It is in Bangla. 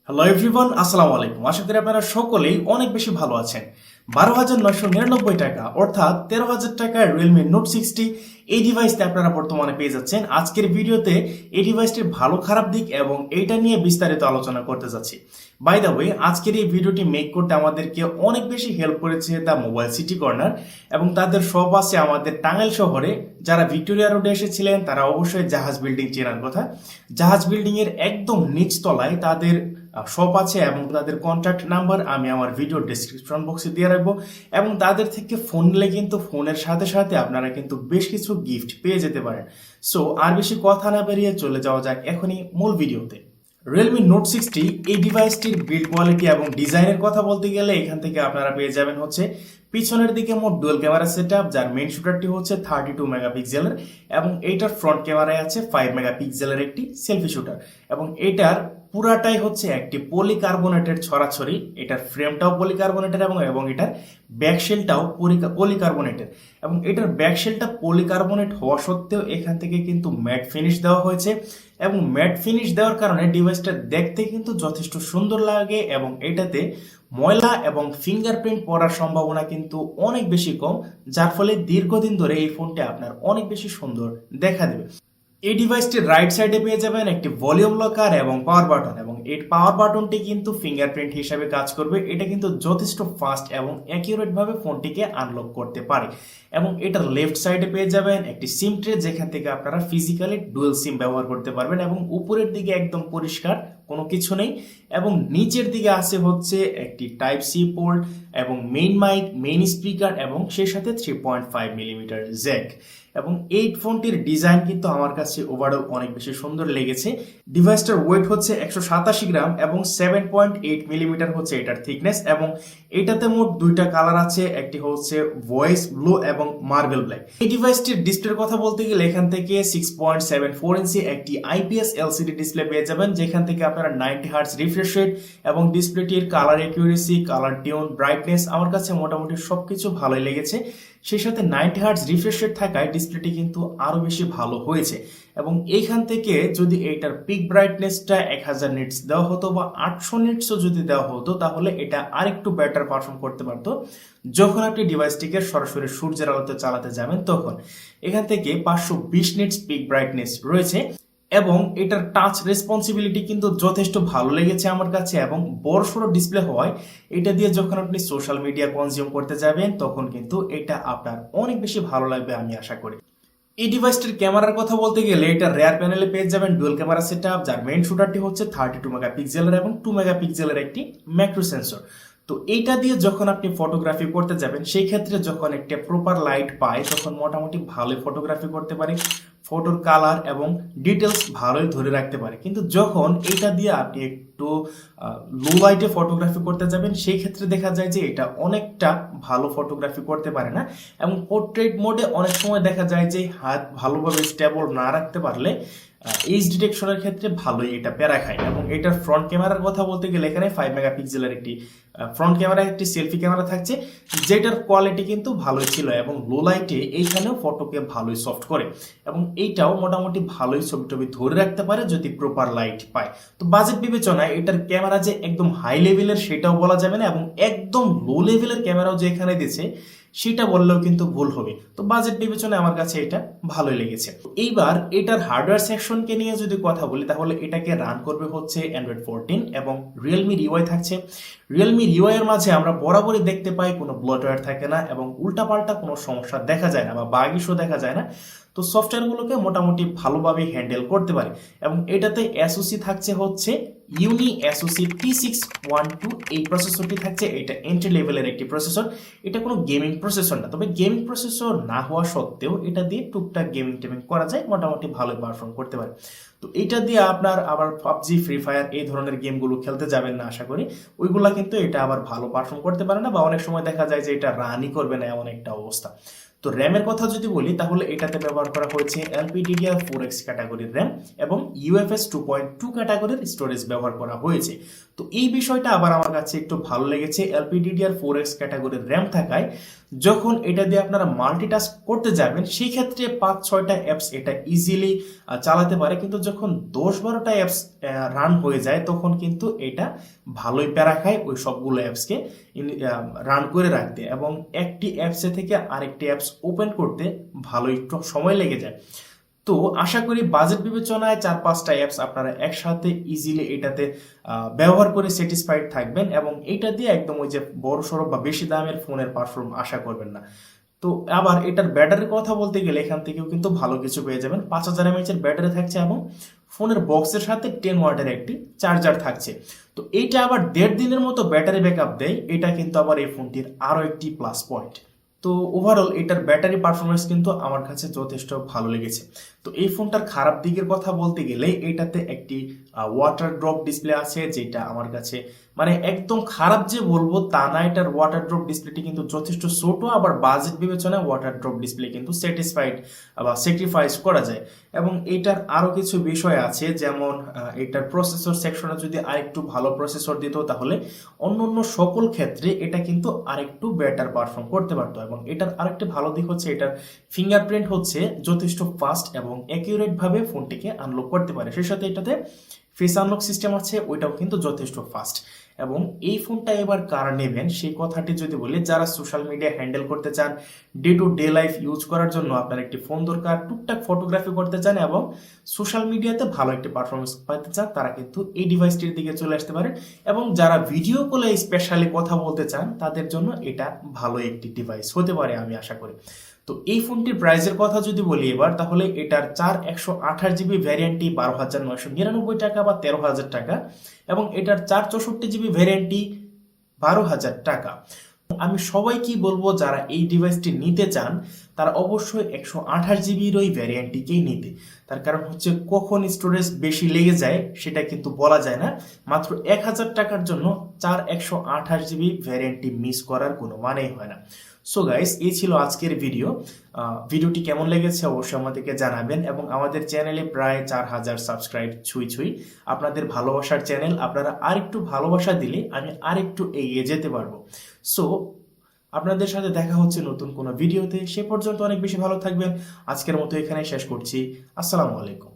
হ্যালো এভরিওয়ান, আসসালামু আলাইকুম। আশা করি আপনারা সকলেই অনেক বেশি ভালো আছেন। 12,999 টাকা অর্থাৎ 13,000 টাকায় রিয়েলমি নোট 60 এই ডিভাইসটি আপনারা বর্তমানে পেয়ে যাচ্ছেন। আজকের ভিডিওতে এই ডিভাইসটির ভালো খারাপ দিক এবং এইটা নিয়ে বিস্তারিত আলোচনা করতে যাচ্ছি। বাই দ্য ওয়ে, আজকের এই ভিডিওটি মেক করতে আমাদেরকে অনেক বেশি হেল্প করেছে দ্য মোবাইল সিটি কর্নার, এবং তাদের শপ আছে আমাদের টাঙ্গাইল শহরে। যারা ভিক্টোরিয়া রোডে এসেছিলেন তারা অবশ্যই জাহাজ বিল্ডিং চেনার কথা। জাহাজ বিল্ডিং এর একদম নিচতলায় তাদের শপ আছে এবং তাদের কন্ট্যাক্ট নাম্বার আমি আমার ভিডিও ডেসক্রিপশন বক্সে দিয়ে রাখবো। এবং তাদের থেকে ফোন নিলে কিন্তু ফোনের সাথে সাথে আপনারা কিন্তু বেশ কিছু গিফট পেয়ে যেতে পারেন। সো আর বেশি কথা না বেরিয়ে চলে যাওয়া যাক এখনই মূল ভিডিওতে। রিয়েলমি নোট 60 এই ডিভাইসটির বিল্ড কোয়ালিটি এবং ডিজাইনের কথা বলতে গেলে এখান থেকে আপনারা পেয়ে যাবেন হচ্ছে পিছনের দিকে মোট ডুয়াল ক্যামেরা সেটআপ, যার মেইন শুটারটি হচ্ছে 32 মেগাপিক্সেলের এবং এইটার ফ্রন্ট ক্যামেরায় আছে 5 মেগাপিক্সেলের একটি সেলফি শুটার, এবং এটার পুরাটাই হচ্ছে একটি পলিকার্বনেটের ছড়াছড়ি। এটার ফ্রেমটাও পলিকার্বনেটের এবং এটার ব্যাকশেলটাও পলিকার্বনেটের, এবং এটার ব্যাকশেলটা পলিকার্বনেট হওয়া সত্ত্বেও এখান থেকে কিন্তু ম্যাট ফিনিশ দেওয়া হয়েছে, এবং ম্যাট ফিনিশ দেওয়ার কারণে ডিভাইসটা দেখতে কিন্তু যথেষ্ট সুন্দর লাগে, এবং এটাতে ময়লা এবং ফিঙ্গারপ্রিন্ট পড়ার সম্ভাবনা কিন্তু অনেক বেশি কম, যার ফলে দীর্ঘদিন ধরে এই ফোনটি আপনার অনেক বেশি সুন্দর দেখা দেবে। এই ডিভাইসটির রাইট সাইডে পেয়ে যাবেন একটি ভলিউম লকার এবং পাওয়ার বাটন, এবং এই পাওয়ার বাটনটি কিন্তু ফিঙ্গারপ্রিন্ট হিসাবে কাজ করবে। এটা কিন্তু যথেষ্ট ফাস্ট এবং অ্যাকিউরেট ভাবে ফোনটিকে আনলক করতে পারে। এবং এটার লেফট সাইডে পেয়ে যাবেন একটি সিম ট্রে, যেখান থেকে আপনারা ফিজিক্যালি ডুয়াল সিম ব্যবহার করতে পারবেন, এবং উপরের দিকে একদম পরিষ্কার, কোনো কিছু নেই। এবং নিচের দিকে আছে হচ্ছে একটি টাইপ সি পোর্ট এবং মেইন মাইক, মেইন স্পিকার, এবং সেই সাথে 3.5 মিলিমিটার জ্যাক। এবং এই ফোনটির ডিজাইন কিন্তু আমার কাছে ওভারঅল অনেক বেশি সুন্দর লেগেছে। ডিভাইসটার ওয়েট হচ্ছে 187 গ্রাম এবং 7.8 মিলিমিটার হচ্ছে এটার থিকনেস, এবং এটাতে মোট দুইটা কালার আছে, একটি হচ্ছে ভয়েস ব্লু এবং মার্বেল ব্ল্যাক। এই ডিভাইসটির ডিসপ্লের কথা বলতে গেলে এখান থেকে 6.74 ইঞ্চি একটি আইপিএস এলসিডি ডিসপ্লে পেয়ে যাবেন, যেখান থেকে আপনারা 90 হার্টজ রিফ্রেশ রেট এবং ডিসপ্লেটির colour accuracy, colour tune, brightness আমার কাছে মোটামুটি সবকিছু ভালোই লেগেছে। সেই সাথে 90 হার্টজ রিফ্রেশ রেট থাকায় ডিসপ্লেটি কিন্তু আরো বেশি ভালো হয়েছে। এবং এইখান থেকে যদি এইটার পিক ব্রাইটনেসটা 1000 নিটস দেওয়া হতো বা 800 নিটসও যদি দেওয়া হতো, তাহলে এটা আরেকটু বেটার পারফর্ম করতে পারতো। যখন আপনি ডিভাইসটিকে সরাসরি সূর্যের আলোতে চালাতে যাবেন তখন এখান থেকে 520 নিটস পিক ব্রাইটনেস রয়েছে, এবং এটার টাচ রেসপন্সিবিলিটি কিন্তু যথেষ্ট ভালো লেগেছে আমার কাছে। এবং বড়সড় ডিসপ্লে হওয়ায় এটা দিয়ে যখন আপনি সোশ্যাল মিডিয়া কনজিউম করতে যাবেন তখন কিন্তু এটা আপনার অনেক বেশি ভালো লাগবে আমি আশা করি। এই ডিভাইসটির ক্যামেরার কথা বলতে গেলে এটা রেয়ার প্যানেলে পেয়ে যাবেন ডুয়াল ক্যামেরা সেটআপ, যার মেইন শুটারটি হচ্ছে 32 মেগাপিক্সেলের এবং 2 মেগাপিক্সেলের একটি ম্যাক্রো সেন্সর। তো এইটা দিয়ে যখন আপনি ফটোগ্রাফি করতে যাবেন সেই ক্ষেত্রে যখন একটা প্রপার লাইট পায় তখন মোটামুটি ভালোই ফটোগ্রাফি করতে পারে, ফটোর কালার এবং ডিটেলস ভালোই ধরে রাখতে পারে। কিন্তু যখন এটা দিয়ে আপনি একটু লো লাইটে ফটোগ্রাফি করতে যাবেন সেই ক্ষেত্রে দেখা যায় যে এটা অনেকটা ভালো ফটোগ্রাফি করতে পারে না, এবং পোর্ট্রেট মোডে অনেক সময় দেখা যায় যে হাত ভালোভাবে স্টেবল না রাখতে পারলে এইচ ডিটেকশনের ক্ষেত্রে ভালোই এটা প্যারা খায়। এবং এটার ফ্রন্ট ক্যামেরার কথা বলতে গেলে এখানে 5 মেগাপিক্সেলের একটি ফ্রন্ট ক্যামেরা, একটি সেলফি ক্যামেরা থাকছে, যেটার কোয়ালিটি কিন্তু ভালোই ছিল, এবং লো লাইটে এইখানেও ফটোকে ভালোই সফট করে, এবং এইটাও মোটামুটি ভালোই ছবি টবি ধরে রাখতে পারে যদি প্রপার লাইট পায়। তো বাজেট বিবেচনায় এটার ক্যামেরা যে একদম হাই লেভেলের সেটাও বলা যাবে না, এবং একদম লো লেভেলের ক্যামেরাও যে এখানে দিয়েছে সেটা বললেও কিন্তু ভুল হবে। তো বাজেট বিবেচনায় আমার কাছে এটা ভালোই লেগেছে। এইবার এটার হার্ডওয়্যার সেকশনকে নিয়ে যদি কথা বলি তাহলে এটাকে রান করবে হচ্ছে অ্যান্ড্রয়েড 14 এবং রিয়েলমি রিওয়াই থাকছে। রিয়েলমি রিওয়াই এর মাঝে আমরা বরাবরই দেখতে পাই কোনো ব্লটওয়্যার থাকে না এবং উল্টাপাল্টা কোনো সমস্যা দেখা যায় না বা বাগ ইস্যু দেখা যায় না। তো সফটওয়্যারগুলোকে মোটামুটি ভালোভাবে হ্যান্ডেল করতে পারে, এবং এটাতে এসওসি থাকছে হচ্ছে ইউনি এসওসি T612। এই প্রসেসরটি থাকছে, এটা এন্ট্রি লেভেলের একটি প্রসেসর। এটা কোনো গেমিং প্রসেসর না, তবে গেমিং প্রসেসর না হওয়া সত্ত্বেও এটা দিয়ে টুকটাক গেমিং টেমিং করা যায়, মোটামুটি ভালোই পারফর্ম করতে পারে। তো এইটা দিয়ে আপনার আবার পাবজি, ফ্রি ফায়ার এই ধরনের গেমগুলো খেলতে যাবেন না আশা করি, ওইগুলা কিন্তু এটা আবার ভালো পারফর্ম করতে পারে না, বা অনেক সময় দেখা যায় যে এটা রানই করবে না এমন একটা অবস্থা। তো র্যামের কথা যদি বলি তাহলে এটাতে ব্যবহার করা হয়েছে LPDDR4X ক্যাটাগরির র্যাম এবং UFS 2.2 ক্যাটাগরির স্টোরেজ ব্যবহার করা হয়েছে। তো এই বিষয়টা আবার আমার কাছে একটু ভালো লেগেছে। LPDDR4X ক্যাটাগরির র্যাম থাকায় যখন এটা দিয়ে আপনারা মাল্টিটাস্ক করতে যাবেন সেই ক্ষেত্রে 5-6টা অ্যাপস এটা ইজিলি চালাতে পারে, কিন্তু যখন 10-12টা অ্যাপস রান হয়ে যায় তখন কিন্তু এটা ভালোই প্যারা খায় ওই সবগুলো অ্যাপসকে রান করে রাখতে, এবং একটি অ্যাপসে থেকে আরেকটি অ্যাপস ওপেন করতে ভালোই সময় লেগে যায়। তো আশা করি বাজেট বিবেচনায় 4-5টা অ্যাপস আপনারা একসাথে ইজিলি এটাতে ব্যবহার করে স্যাটিসফাইড থাকবেন, এবং এটা দিয়ে একদম ওই যে বড় সড়ো বা বেশি দামের ফোনের পারফর্ম আশা করবেন না। তো আবার এটার ব্যাটারির কথা বলতে গেলে এখান থেকেও কিন্তু ভালো কিছু পেয়ে যাবেন। 5000 mAh এর ব্যাটারি থাকছে এবং ফোনের বক্সের সাথে 10 ওয়াটের একটি চার্জার থাকছে। তো এইটা আবার 1.5 দিনের মতো ব্যাটারি ব্যাকআপ দেয়, এটা কিন্তু আবার এই ফোনটির আরো একটি প্লাস পয়েন্ট। তো ওভারঅল এটার ব্যাটারি পারফরমেন্স কিন্তু আমার কাছে যথেষ্ট ভালো লেগেছে। তো এই ফোনটার খারাপ দিকের কথা বলতে গেলে এটাতে একটি ওয়াটার ড্রপ ডিসপ্লে আছে, যেটা আমার কাছে মানে একদম খারাপ যে বলবো তা না। এটার ওয়াটার ড্রপ ডিসপ্লেটি কিন্তু যথেষ্ট ছোট, আবার বাজেট বিবেচনায় ওয়াটার ড্রপ ডিসপ্লে কিন্তু স্যাটিসফাইড বা স্যাক্রিফাইস করা যায়। এবং এটার আরো কিছু বিষয় আছে, যেমন এটার প্রসেসর সেকশনে যদি আরেকটু ভালো প্রসেসর দিত তাহলে অন্য সকল ক্ষেত্রে এটা কিন্তু আরেকটু বেটার পারফর্ম করতে পারতো। এবং এটার আরেকটি ভালো দিক হচ্ছে এটার ফিঙ্গারপ্রিন্ট হচ্ছে যথেষ্ট ফাস্ট এবং অ্যাকিউরেট ভাবে ফোনটিকে আনলক করতে পারে। সেই সাথে এটাতে ফেস আনলক সিস্টেম আছে, ওইটাও কিন্তু যথেষ্ট ফাস্ট। এবং এই ফোনটা এবার কারা নেবেন সেই কথাটি যদি বলি, যারা সোশ্যাল মিডিয়া হ্যান্ডেল করতে চান, day to day life use করার জন্য আপনার একটি ফোন দরকার, টুকটাক ফটোগ্রাফি করতে চান এবং সোশ্যাল মিডিয়াতে ভালো একটি পারফরমেন্স পাইতে চান, তারা কিন্তু এই ডিভাইসটির দিকে চলে আসতে পারেন। এবং যারা ভিডিও কলে স্পেশালি কথা বলতে চান তাদের জন্য এটা ভালো একটি ডিভাইস হতে পারে আমি আশা করি। তো এই ফোনটির প্রাইসের কথা যদি বলি এবার, তাহলে এটার 4/128GB ভ্যারিয়েন্টটি 12,999 টাকা বা 13,000 টাকা, এবং এটার 4/64GB ভ্যারিয়েন্টটি 12,000 টাকা। আমি সবাইকে বলবো যারা এই ডিভাইসটি নিতে চান তারা অবশ্যই 128GBর ওই ভ্যারিয়েন্টটিকেই নিতে। তার কারণ হচ্ছে কখন স্টোরেজ বেশি লেগে যায় সেটা কিন্তু বলা যায় না। মাত্র 1000 টাকার জন্য 128GB ভ্যারিয়েন্টটি মিস করার কোনো মানেই হয় না। সো গাইস, এই ছিল আজকের ভিডিওটি কেমন লেগেছে অবশ্যই আমাদেরকে জানাবেন। এবং আমাদের চ্যানেলে প্রায় 4000 সাবস্ক্রাইব ছুঁই। আপনাদের ভালোবাসার চ্যানেল, আপনারা আরেকটু ভালোবাসা দিলে আমি আরেকটু এগিয়ে যেতে পারবো। সো আপনাদের সাথে দেখা হচ্ছে নতুন কোনো ভিডিওতে। সে পর্যন্ত অনেক বেশি ভালো থাকবেন। আজকের মতো এখানে শেষ করছি। আসসালামু আলাইকুম।